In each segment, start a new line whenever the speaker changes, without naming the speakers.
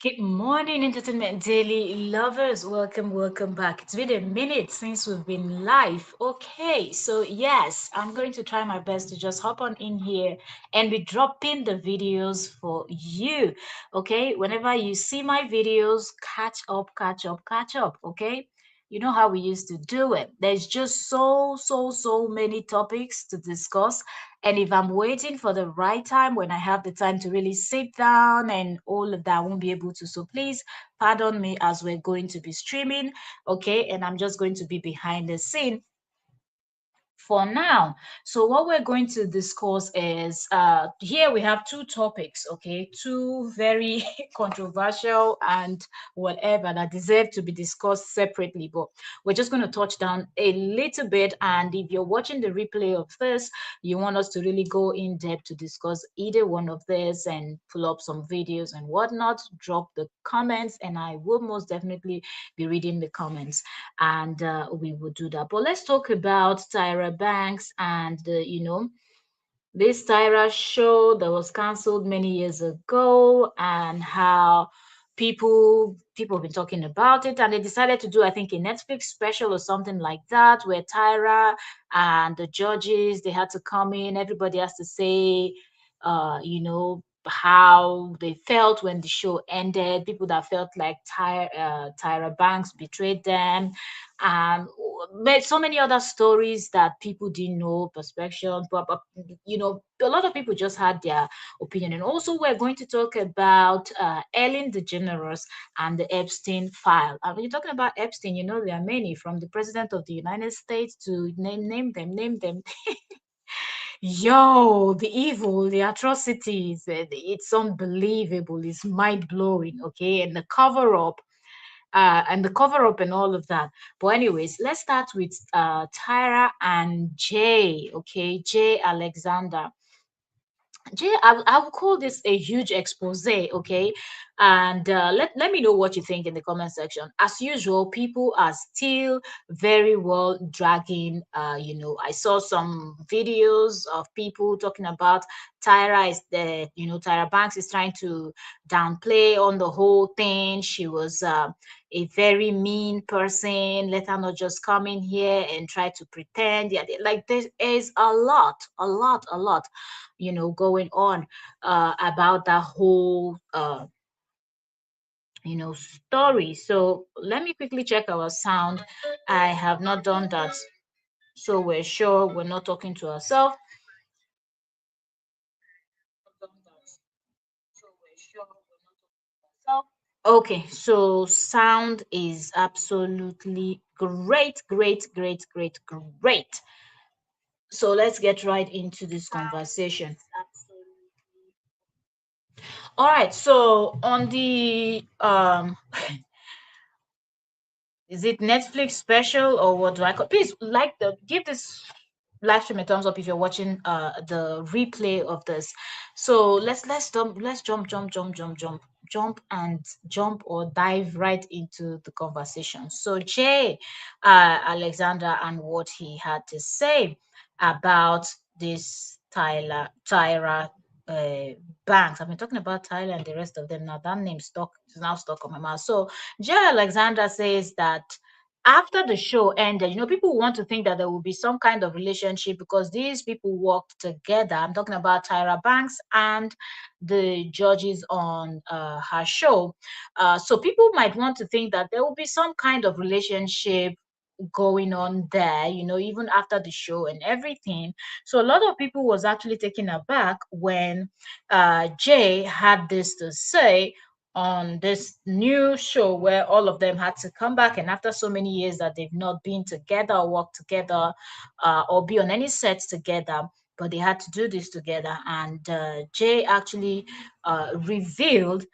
Good morning, Entertainment Daily lovers. Welcome back. It's been a minute since we've been live. Okay, so yes, I'm going to try my best to just hop on in here and be dropping the videos for you. Okay, whenever you see my videos, catch up. Okay, you know how we used to do it. There's just so many topics to discuss, and if I'm waiting for the right time, when I have the time to really sit down and all of that, I won't be able to. So please pardon me as we're going to be streaming. Okay. And I'm just going to be behind the scene for now. So what we're going to discuss is here we have two topics, okay, two very controversial and whatever that deserve to be discussed separately, but we're just going to touch down a little bit. And if you're watching the replay of this, you want us to really go in depth to discuss either one of this and pull up some videos and whatnot, drop the comments, and I will most definitely be reading the comments, and we will do that. But let's talk about Tyra Banks and this Tyra show that was canceled many years ago, and how people have been talking about it, and they decided to do, I think, a Netflix special or something like that, where Tyra and the judges, they had to come in, everybody has to say how they felt when the show ended, people that felt like Tyra Banks betrayed them, but so many other stories that people didn't know, perspective, but a lot of people just had their opinion. And also, we're going to talk about Ellen DeGeneres and the Epstein file. And when you're talking about Epstein, there are many, from the president of the United States to name them. Yo, the evil, the atrocities, it's unbelievable, it's mind blowing, okay? And the cover up and all of that. But anyways, let's start with Tyra and Jay, okay? Jay Alexander. Jay, I will call this a huge expose, okay? And let me know what you think in the comment section. As usual, people are still very well dragging. I saw some videos of people talking about Tyra Banks is trying to downplay on the whole thing. She was a very mean person. Let her not just come in here and try to pretend. Yeah, like there is a lot going on about that whole story. So let me quickly check our sound. I have not done that, so we're sure we're not talking to ourselves. Okay, so sound is absolutely great. So let's get right into this conversation. All right, so on the is it Netflix special or what do I call? Please give this live stream a thumbs up if you're watching the replay of this. So let's jump or dive right into the conversation. So Jay Alexander and what he had to say about this Tyra uh, Banks. I've been talking about Tyler and the rest of them now. That name is now stuck on my mouth. So Jay Alexander says that after the show ended, people want to think that there will be some kind of relationship because these people worked together. I'm talking about Tyra Banks and the judges on her show. So people might want to think that there will be some kind of relationship going on there, even after the show and everything. So a lot of people was actually taken aback when Jay had this to say on this new show where all of them had to come back, and after so many years that they've not been together or worked together or be on any sets together, but they had to do this together. And Jay actually revealed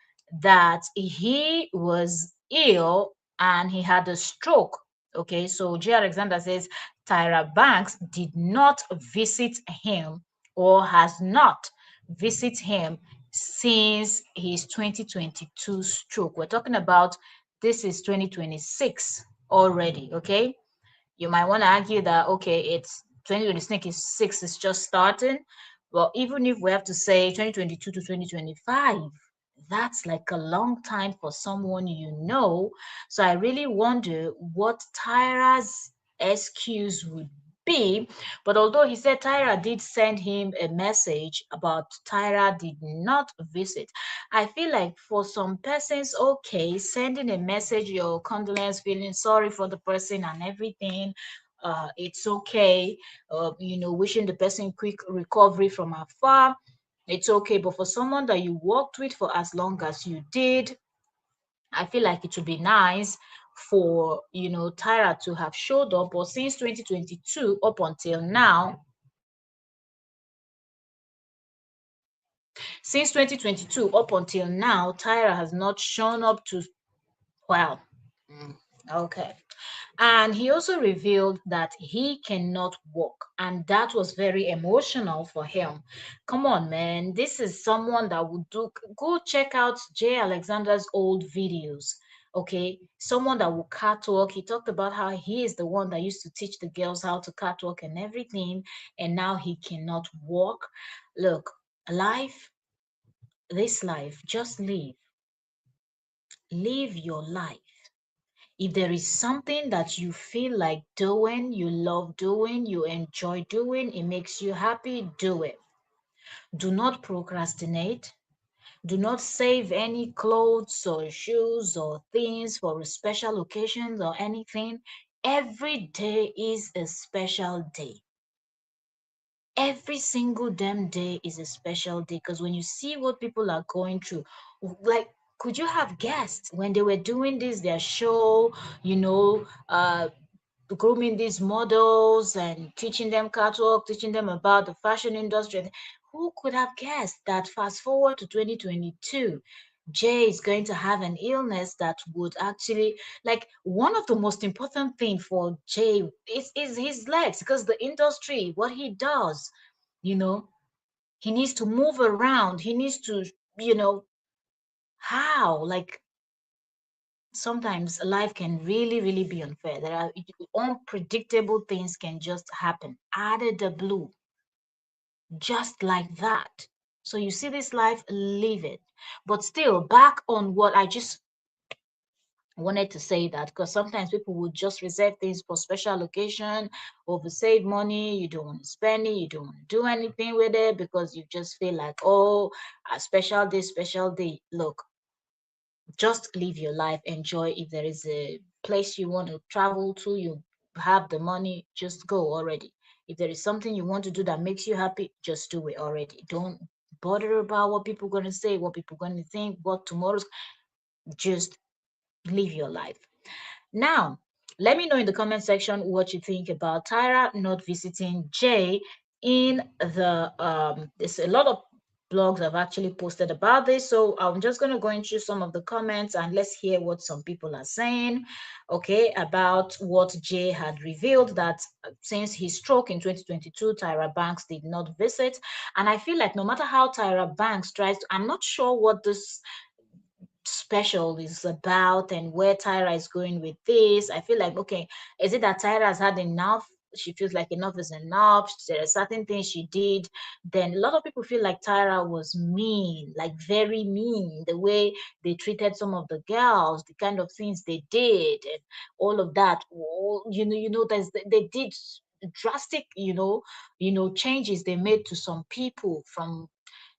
that he was ill and he had a stroke. Okay, so Jay Alexander says Tyra Banks did not visit him or has not visit him since his 2022 stroke. We're talking about this is 2026 already, okay? You might want to argue that, okay, it's 2026 is just starting. Well, even if we have to say 2022 to 2025, That's like a long time for someone you know. So I really wonder what Tyra's excuse would be. But although he said Tyra did send him a message about Tyra did not visit, I feel like for some persons, okay, sending a message, your condolence, feeling sorry for the person and everything, it's okay. Wishing the person quick recovery from afar, it's okay. But for someone that you worked with for as long as you did, I feel like it would be nice for Tyra to have showed up. But since 2022 up until now, Tyra has not shown up to, well, mm, okay. And he also revealed that he cannot walk, and that was very emotional for him. Come on, man. This is someone that would do. Go check out Jay Alexander's old videos. Okay, someone that will catwalk. He talked about how he is the one that used to teach the girls how to catwalk and everything, and now he cannot walk. Look, life, this life, just live your life. If there is something that you feel like doing, you love doing, you enjoy doing, it makes you happy, do it. Do not procrastinate. Do not save any clothes or shoes or things for special occasions or anything. Every day is a special day. Every single damn day is a special day, because when you see what people are going through, like, could you have guessed when they were doing this their show, grooming these models and teaching them catwalk, teaching them about the fashion industry? Who could have guessed that fast forward to 2022, Jay is going to have an illness that would actually, like, one of the most important thing for Jay is his legs, because the industry, what he does, you know, he needs to move around. He needs to, you know, how, like, sometimes life can really, really be unfair. There are unpredictable things can just happen out of the blue, just like that. So you see this life, live it. But still, back on what I just wanted to say, that because sometimes people would just reserve things for special occasion, over save money, you don't want to spend it, you don't want to do anything with it because you just feel like, oh, a special day, special day. Look, just live your life, enjoy. If there is a place you want to travel to, you have the money, just go already. If there is something you want to do that makes you happy, just do it already. Don't bother about what people are going to say, what people are going to think, what tomorrow's. Just live your life. Now, let me know in the comment section what you think about Tyra not visiting Jay in the there's a lot of blogs have actually posted about this. So I'm just gonna go into some of the comments and let's hear what some people are saying, okay, about what Jay had revealed, that since his stroke in 2022, Tyra Banks did not visit. And I feel like no matter how Tyra Banks tries to, I'm not sure what this special is about and where Tyra is going with this. I feel like, okay, is it that Tyra has had enough? She feels like enough is enough. There are certain things she did. Then a lot of people feel like Tyra was mean, like very mean, the way they treated some of the girls, the kind of things they did, and all of that. They did drastic, changes they made to some people, from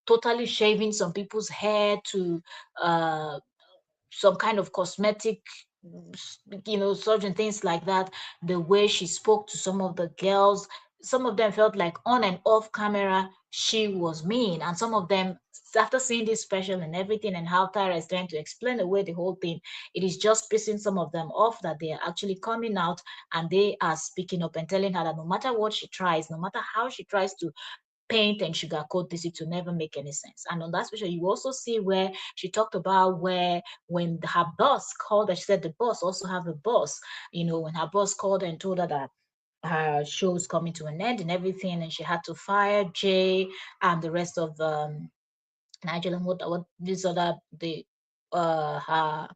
totally shaving some people's hair to uh some kind of cosmetic, certain things like that. The way she spoke to some of the girls, some of them felt like on and off camera she was mean, and some of them, after seeing this special and everything and how Tyra is trying to explain away the whole thing, it is just pissing some of them off that they are actually coming out and they are speaking up and telling her that no matter what she tries, no matter how she tries to paint and sugarcoat this, it will never make any sense. And on that special, you also see where she talked about where when her boss called her, she said the boss also have a boss. When her boss called her and told her that her show's coming to an end and everything, and she had to fire Jay and the rest of Nigel and what these other the her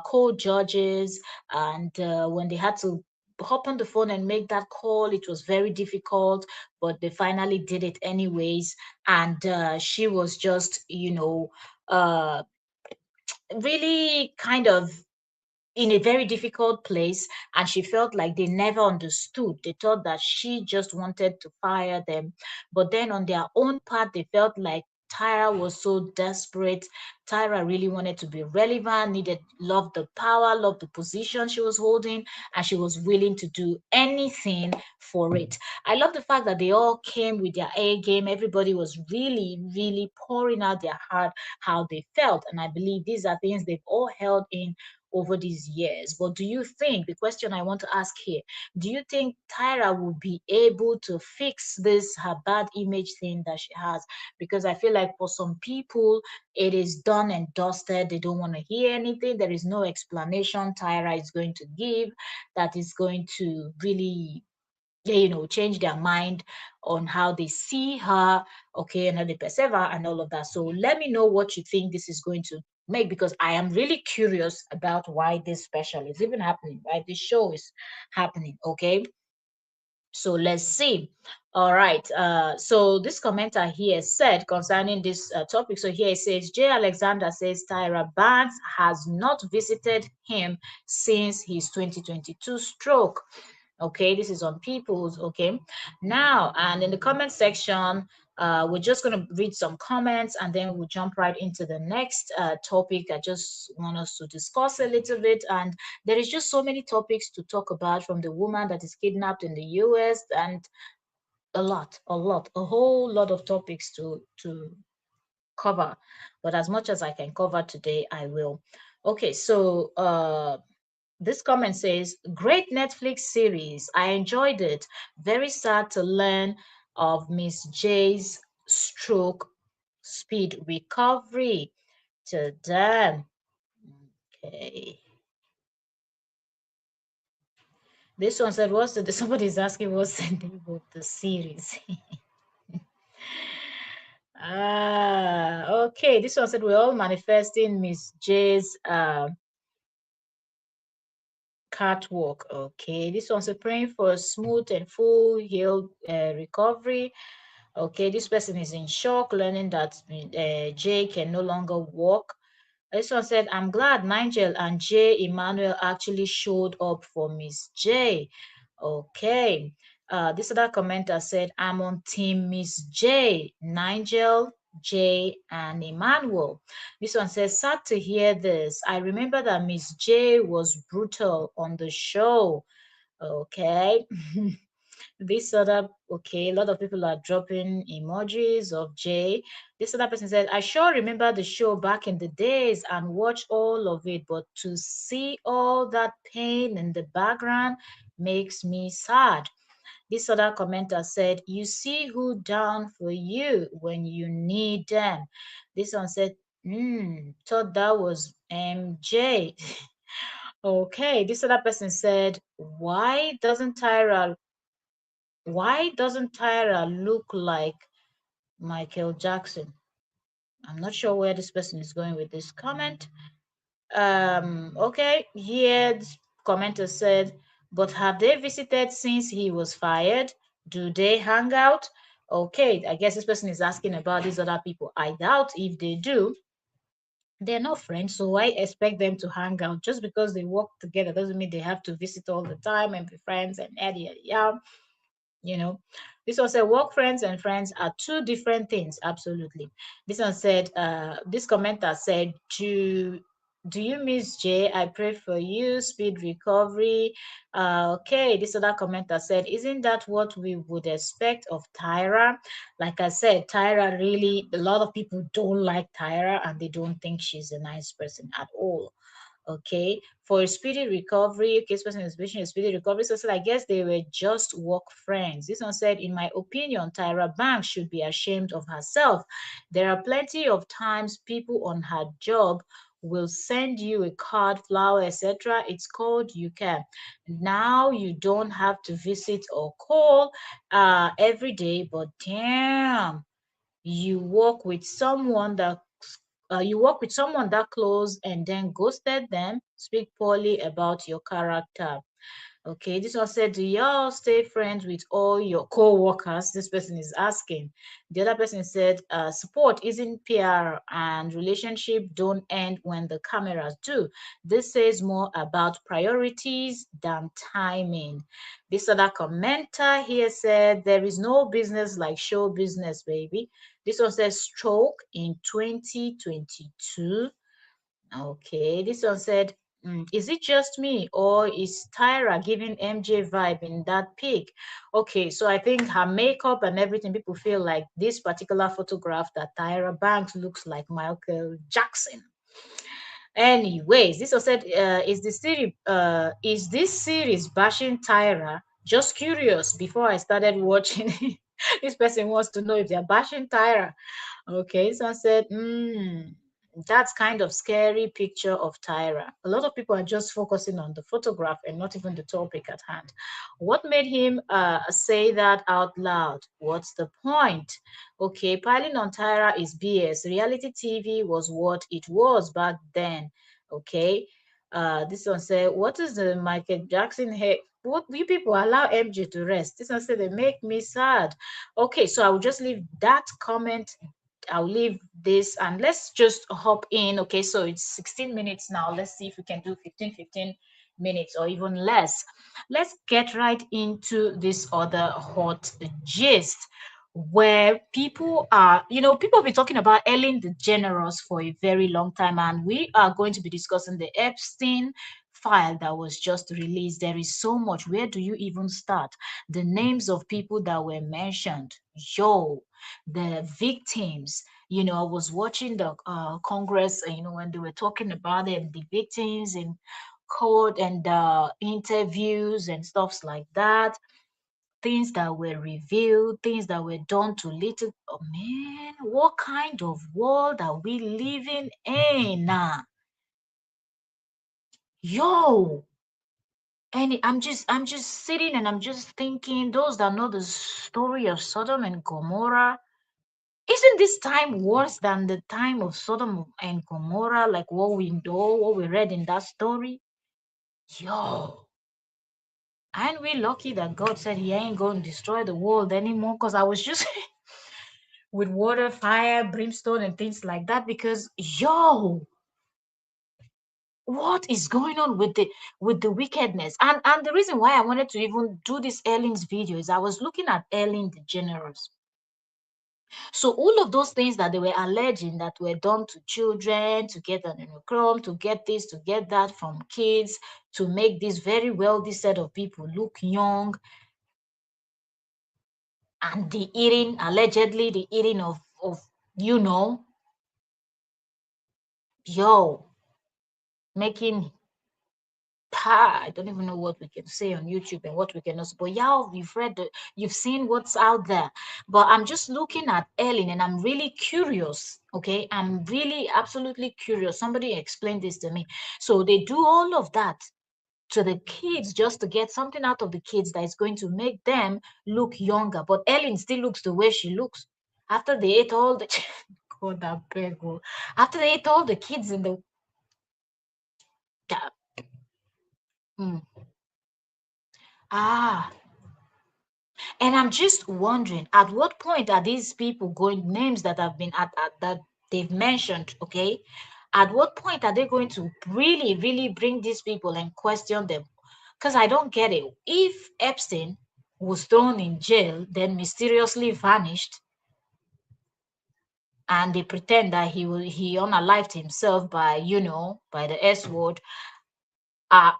co-judges, and when they had to hop on the phone and make that call, it was very difficult, but they finally did it anyways. And she was just, really kind of in a very difficult place, and she felt like they never understood. They thought that she just wanted to fire them, but then on their own part they felt like Tyra was so desperate. Tyra really wanted to be relevant, needed, loved the power, loved the position she was holding, and she was willing to do anything for it. I love the fact that they all came with their A game. Everybody was really, really pouring out their heart, how they felt, and I believe these are things they've all held in over these years. But do you think, the question I want to ask here, do you think Tyra will be able to fix this, her bad image thing that she has? Because I feel like for some people, it is done and dusted. They don't want to hear anything. There is no explanation Tyra is going to give that is going to really, change their mind on how they see her, okay, and how they perceive her and all of that. So let me know what you think this is going to make, because I am really curious about why this special is even happening, why this show is happening, okay? So let's see. All right. So this commenter here said concerning this topic. So here it says, J. Alexander says Tyra Banks has not visited him since his 2022 stroke. Okay, this is on People's. Okay, now, and in the comment section, we're just going to read some comments and then we'll jump right into the next topic. I just want us to discuss a little bit, and there is just so many topics to talk about, from the woman that is kidnapped in the US, and a whole lot of topics to cover. But as much as I can cover today, I will. Okay, so this comment says, great Netflix series. I enjoyed it. Very sad to learn of Miss J's stroke speed recovery. To them. Okay. This one said, what's the somebody's asking what's the name of the series? Okay. This one said, we're all manifesting Miss J's catwalk. Okay. This one said, praying for a smooth and full healed recovery. Okay, this person is in shock, learning that Jay can no longer walk. This one said, I'm glad Nigel and Jay Emmanuel actually showed up for Miss J. Okay. This other commenter said, I'm on team Miss J, Nigel, Jay, and Emmanuel. This one says, sad to hear this. I remember that Miss J was brutal on the show. Okay. This other, okay, a lot of people are dropping emojis of Jay. This other person said, I sure remember the show back in the days and watch all of it, but to see all that pain in the background makes me sad. This other commenter said, you see who down for you when you need them. This one said, thought that was MJ. Okay, this other person said, why doesn't Tyra look like Michael Jackson? I'm not sure where this person is going with this comment. Okay, here this commenter said, but have they visited since he was fired? Do they hang out? Okay, I guess this person is asking about these other people. I doubt if they do. They're not friends, so I expect them to hang out. Just because they work together doesn't mean they have to visit all the time and be friends and yeah. you know this one said work friends and friends are two different things. Absolutely. This one said, this commenter said, do you miss Jay? I pray for you speed recovery. Okay, this other commenter said, isn't that what we would expect of Tyra? Like I said, Tyra, really, a lot of people don't like Tyra and they don't think she's a nice person at all. Okay, for a speedy recovery, case person is wishing a speedy recovery. So I guess they were just work friends. This one said, in my opinion, Tyra Banks should be ashamed of herself. There are plenty of times people on her job will send you a card, flower, etc. It's called you can. Now you don't have to visit or call every day, but damn, you work with someone that close and then ghosted them, speak poorly about your character. Okay, this one said, do y'all stay friends with all your co-workers? This person is asking. The other person said, support isn't PR and relationship don't end when the cameras do. This says more about priorities than timing. This other commenter here said, there is no business like show business, baby. This one says, stroke in 2022. Okay, this one said, is it just me or is Tyra giving MJ vibe in that pic? Okay, so I think her makeup and everything, people feel like this particular photograph that Tyra Banks looks like Michael Jackson. Anyways, this was said, is this series bashing Tyra? Just curious before I started watching. This person wants to know if they're bashing Tyra. Okay, so I said, that's kind of scary picture of Tyra. A lot of people are just focusing on the photograph and not even the topic at hand. What made him say that out loud? What's the point? Okay, piling on Tyra is BS. Reality TV was what it was back then. Okay, this one said, what is the Michael Jackson hair? What you people allow MJ to rest? This one said they make me sad. Okay, so I will just leave that comment. I'll leave this and let's just hop in. Okay, so it's 16 minutes now. Let's see if we can do 15 minutes or even less. Let's get right into this other hot gist where people are, people have been talking about Ellen DeGeneres for a very long time, and we are going to be discussing the Epstein file that was just released. There is so much. Where do you even start? The names of people that were mentioned. Yo, the victims. I was watching the Congress, when they were talking about them, the victims in court and interviews and stuffs like that, things that were revealed, things that were done to little. Oh, man, what kind of world are we living in? Yo, and I'm just sitting and I'm just thinking, those that know the story of Sodom and Gomorrah, isn't this time worse than the time of Sodom and Gomorrah, like what we know, what we read in that story? Yo, aren't we lucky that God said He ain't going to destroy the world anymore? Because I was just with water, fire, brimstone, and things like that. Because yo, what is going on with the wickedness? And the reason why I wanted to even do this Ellen's video is I was looking at Ellen DeGeneres. So all of those things that they were alleging that were done to children, to get an crumb, to get this, to get that from kids, to make this very wealthy set of people look young, and the eating, allegedly the eating of you know, yo, making I don't even know what we can say on YouTube and what we cannot. But yeah, you've seen what's out there. But I'm just looking at Ellen and I'm really curious. Okay, I'm really absolutely curious. Somebody explain this to me. So they do all of that to the kids just to get something out of the kids that is going to make them look younger. But Ellen still looks the way she looks after they ate all the. God, that beg. After they ate all the kids in the. Mm. Ah, and I'm just wondering, at what point are these people going, names that have been that they've mentioned, okay? At what point are they going to really, really bring these people and question them? Because I don't get it. If Epstein was thrown in jail, then mysteriously vanished, and they pretend that he unalived himself by, by the S word, uh,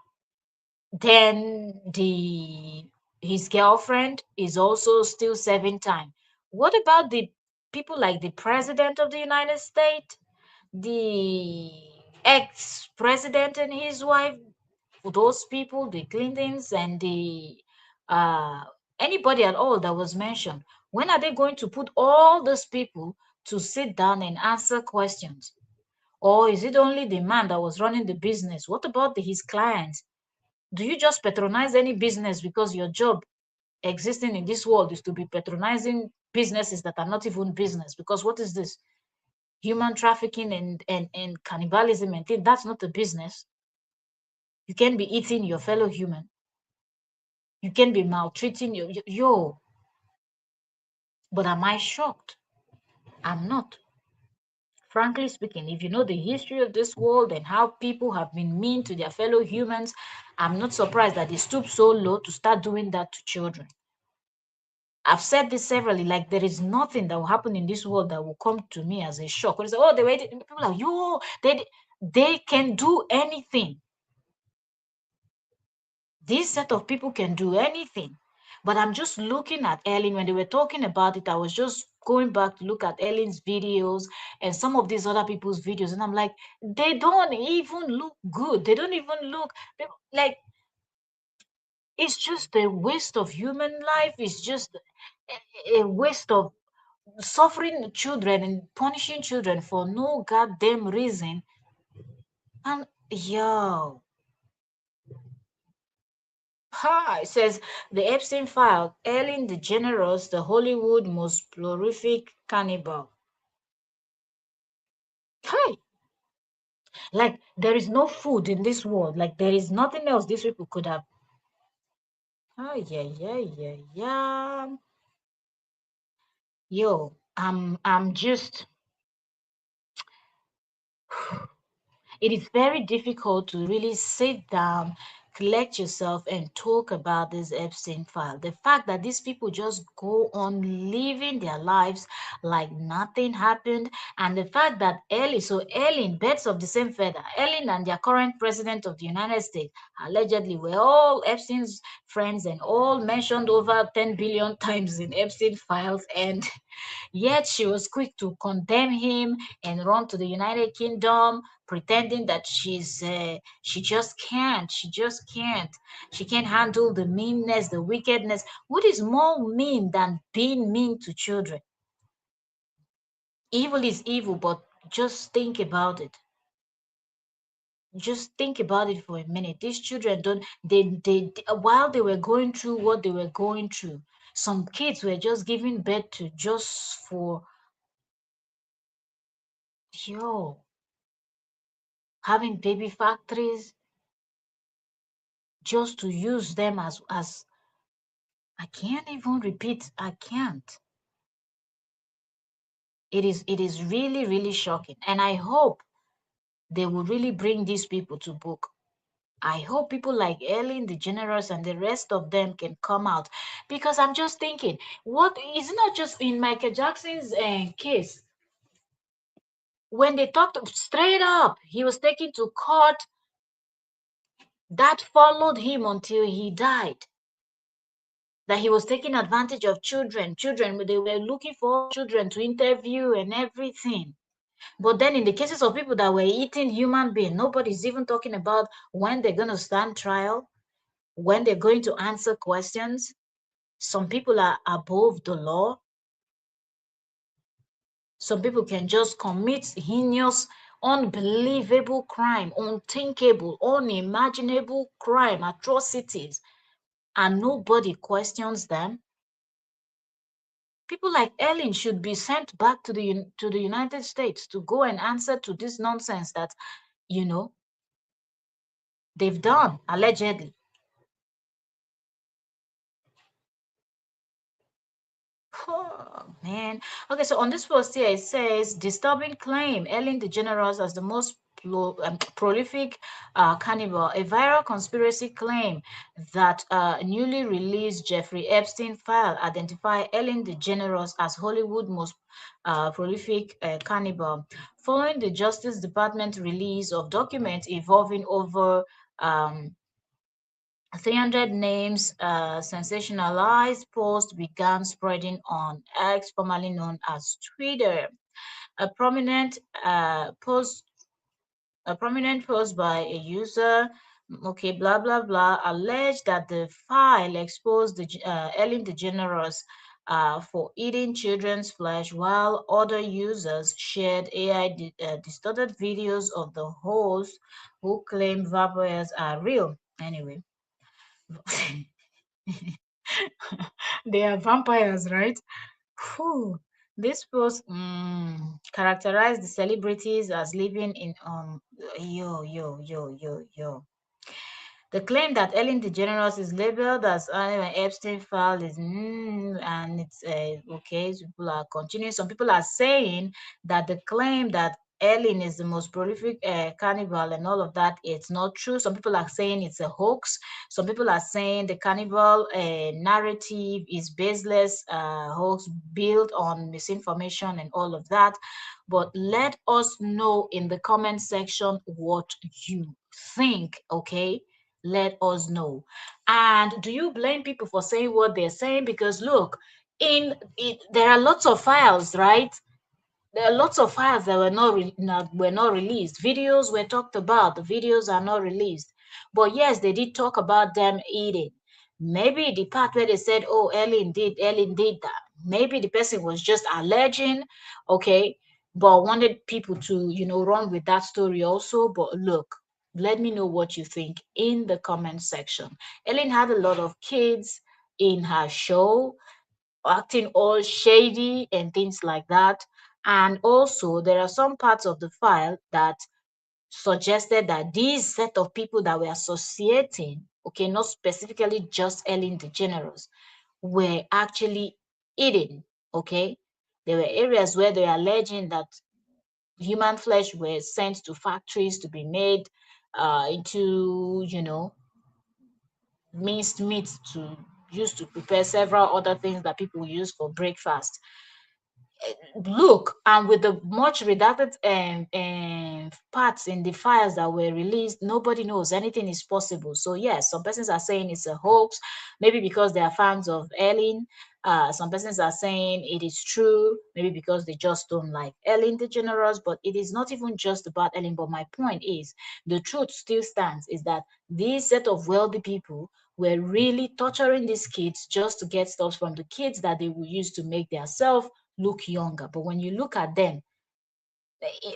then his girlfriend is also still serving time. What about the people like the president of the United States, the ex-president and his wife, those people, the Clintons and the uh anybody at all that was mentioned? When are they going to put all those people to sit down and answer questions? Or is it only the man that was running the business? What about his clients? Do you just patronize any business because your job existing in this world is to be patronizing businesses that are not even business? Because what is this? Human trafficking and cannibalism and things, that's not a business. You can be eating your fellow human. You can be maltreating yo. But am I shocked? I'm not. Frankly speaking, if you know the history of this world and how people have been mean to their fellow humans, I'm not surprised that they stoop so low to start doing that to children. I've said this severally, like there is nothing that will happen in this world that will come to me as a shock. When they say, oh, they waited, people are like, yo, they can do anything. This set of people can do anything. But I'm just looking at Ellen when they were talking about it. I was just going back to look at Ellen's videos and some of these other people's videos, and I'm like, they don't even look good. They don't even look like it's just a waste of human life. It's just a waste of suffering children and punishing children for no goddamn reason. And yo, ha, it says the Epstein file, Ellen DeGeneres, the Hollywood most prolific cannibal. Hi, like there is no food in this world. Like there is nothing else these people could have. Oh yeah, yeah, yeah, yeah. Yo, I'm just. It is very difficult to really sit down, collect yourself, and talk about this Epstein file. The fact that these people just go on living their lives like nothing happened, and the fact that Ellen, birds of the same feather, Ellen and their current president of the United States allegedly were all Epstein's friends and all mentioned over 10 billion times in Epstein files, and yet she was quick to condemn him and run to the United Kingdom, pretending that she can't handle the meanness, the wickedness. What is more mean than being mean to children? Evil is evil, but just think about it. Just think about it for a minute. These children don't while they were going through what they were going through, some kids were just giving birth to just for yo having baby factories just to use them as I can't even repeat. I can't. It is really, really shocking. And I hope they will really bring these people to book. I hope people like Ellen DeGeneres and the rest of them can come out, because I'm just thinking, what is not just in Michael Jackson's case when they talked straight up, he was taken to court that followed him until he died. That he was taking advantage of children, they were looking for children to interview and everything. But then in the cases of people that were eating human being, nobody's even talking about when they're going to stand trial, when they're going to answer questions. Some people are above the law. Some people can just commit heinous, unbelievable crime, unthinkable, unimaginable crime, atrocities, and nobody questions them. People like Ellen should be sent back to the United States to go and answer to this nonsense that you know they've done allegedly. Oh, man. Okay, so on this post here, it says disturbing claim Ellen DeGeneres as the most prolific cannibal. A viral conspiracy claim that newly released Jeffrey Epstein file identify Ellen DeGeneres as Hollywood most prolific cannibal. Following the Justice Department release of documents involving over 300 names, sensationalized post began spreading on X, formerly known as Twitter. A prominent post, a prominent post by a user, okay, blah blah blah, alleged that the file exposed Ellen DeGeneres for eating children's flesh, while other users shared AI distorted videos of the host who claim vampires are real. Anyway. They are vampires, right? Whew. This post characterized the celebrities as living in yo yo yo yo yo. The claim that Ellen DeGeneres is labeled as an Epstein file is, and it's okay. So people are continuing. Some people are saying that the claim that Ellen is the most prolific cannibal and all of that, it's not true. Some people are saying it's a hoax. Some people are saying the cannibal narrative is baseless, hoax built on misinformation and all of that. But let us know in the comment section what you think, okay? Let us know. And do you blame people for saying what they're saying? Because look, in it, there are lots of files, right? There are lots of files that were not released. Videos were talked about. The videos are not released. But yes, they did talk about them eating. Maybe the part where they said, "Oh, Ellen did that." Maybe the person was just alleging, okay, but wanted people to, run with that story also. But look, let me know what you think in the comment section. Ellen had a lot of kids in her show acting all shady and things like that. And also, there are some parts of the file that suggested that these set of people that were associating, okay, not specifically just Ellen DeGeneres, were actually eating, okay? There were areas where they are alleging that human flesh were sent to factories to be made into, minced meat to use to prepare several other things that people use for breakfast. Look, and with the much redacted parts in the files that were released, nobody knows anything is possible. So yes, some persons are saying it's a hoax, maybe because they are fans of Ellen. Some persons are saying it is true, maybe because they just don't like Ellen DeGeneres. But it is not even just about Ellen. But my point is, the truth still stands: is that these set of wealthy people were really torturing these kids just to get stuff from the kids that they will use to make their self look younger. But when you look at them,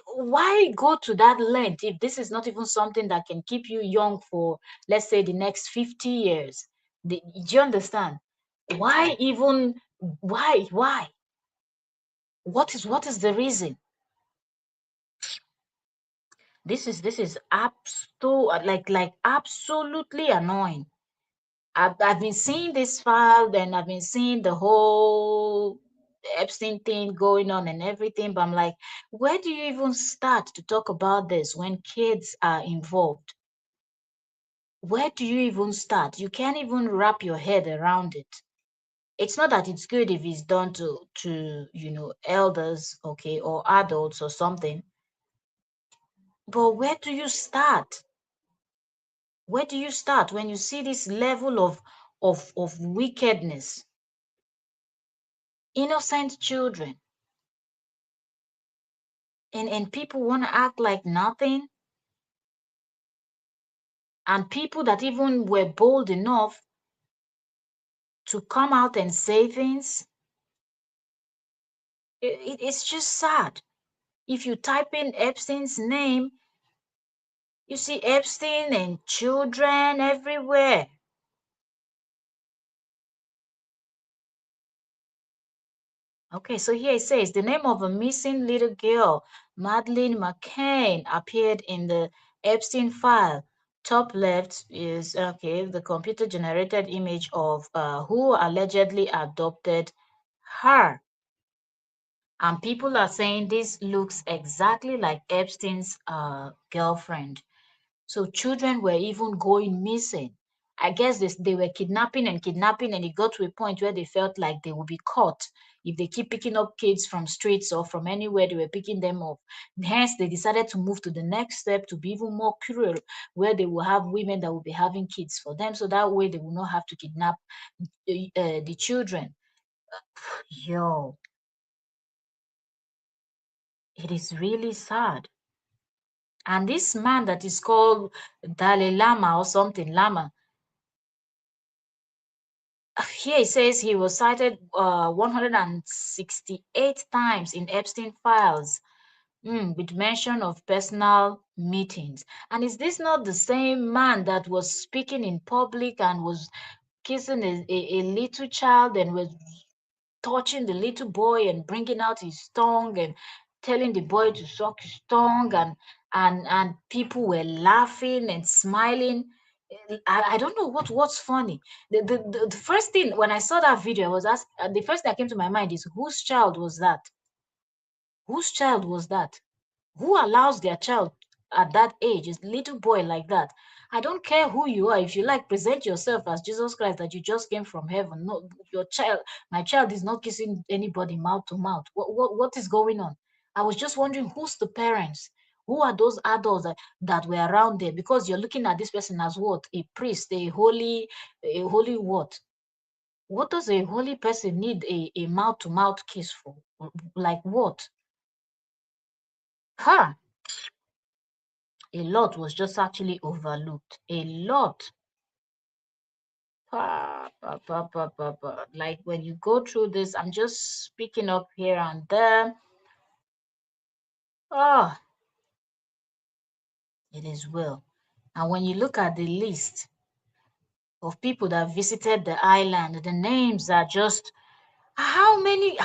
why go to that length if this is not even something that can keep you young for, let's say, the next 50 years? Do you understand? Why even? Why? What is the reason? This is like absolutely annoying. I've been seeing this file, and I've been seeing the whole Epstein thing going on and everything, but I'm like, where do you even start to talk about this when kids are involved? Where do you even start? You can't even wrap your head around it. It's not that it's good if it's done to elders, okay, or adults or something, but where do you start? Where do you start when you see this level of wickedness? Innocent children, and people want to act like nothing, and people that even were bold enough to come out and say things. It's just sad. If you type in Epstein's name, you see Epstein and children everywhere. Okay, so here it says the name of a missing little girl, Madeleine McCain, appeared in the Epstein file. Top left is, okay, the computer generated image of who allegedly adopted her. And people are saying this looks exactly like Epstein's girlfriend. So children were even going missing. I guess they were kidnapping and kidnapping, and it got to a point where they felt like they would be caught if they keep picking up kids from streets or from anywhere they were picking them up. Hence, they decided to move to the next step to be even more cruel, where they will have women that will be having kids for them, so that way they will not have to kidnap the children. Yo, it is really sad. And this man that is called Dalai Lama or something, Lama, here it says he was cited 168 times in Epstein files, with mention of personal meetings. And is this not the same man that was speaking in public and was kissing a little child and was touching the little boy and bringing out his tongue and telling the boy to suck his tongue, and people were laughing and smiling? I don't know what's funny. The first thing when I saw that video, I was asked, the first thing that came to my mind is whose child was that? Whose child was that? Who allows their child at that age, a little boy like that? I don't care who you are. If you like, present yourself as Jesus Christ that you just came from heaven. No, your child, my child is not kissing anybody mouth to mouth. What is going on? I was just wondering who's the parents? Who are those adults that were around there? Because you're looking at this person as what? A priest, a holy what? What does a holy person need a mouth to mouth kiss for? Like what? Huh? A lot was just actually overlooked. A lot. Like when you go through this, I'm just picking up here and there. Ah, it is well. And when you look at the list of people that visited the island, the names are just how many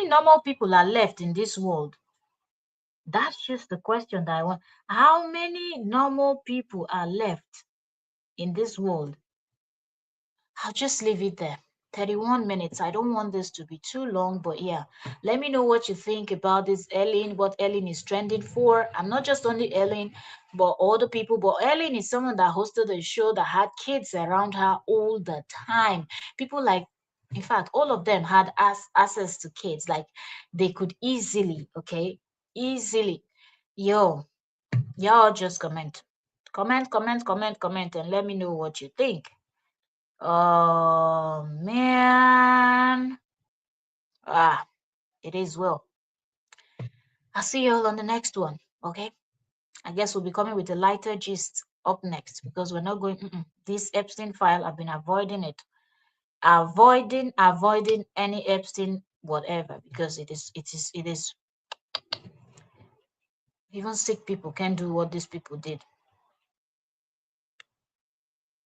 normal people are left in this world? That's just the question that I want. How many normal people are left in this world? I'll just leave it there. 31 minutes. I don't want this to be too long, but yeah, let me know what you think about this Ellen, what Ellen is trending for. I'm not just only Ellen, but all the people. But Ellen is someone that hosted a show that had kids around her all the time. People like, in fact, all of them had access to kids. Like they could easily, okay, easily. Yo, y'all just comment. Comment, and let me know what you think. Oh man. Ah, it is well. I'll see you all on the next one. Okay. I guess we'll be coming with a lighter gist up next because we're not going. This Epstein file, I've been avoiding it. Avoiding any Epstein whatever because it is even sick people can't do what these people did.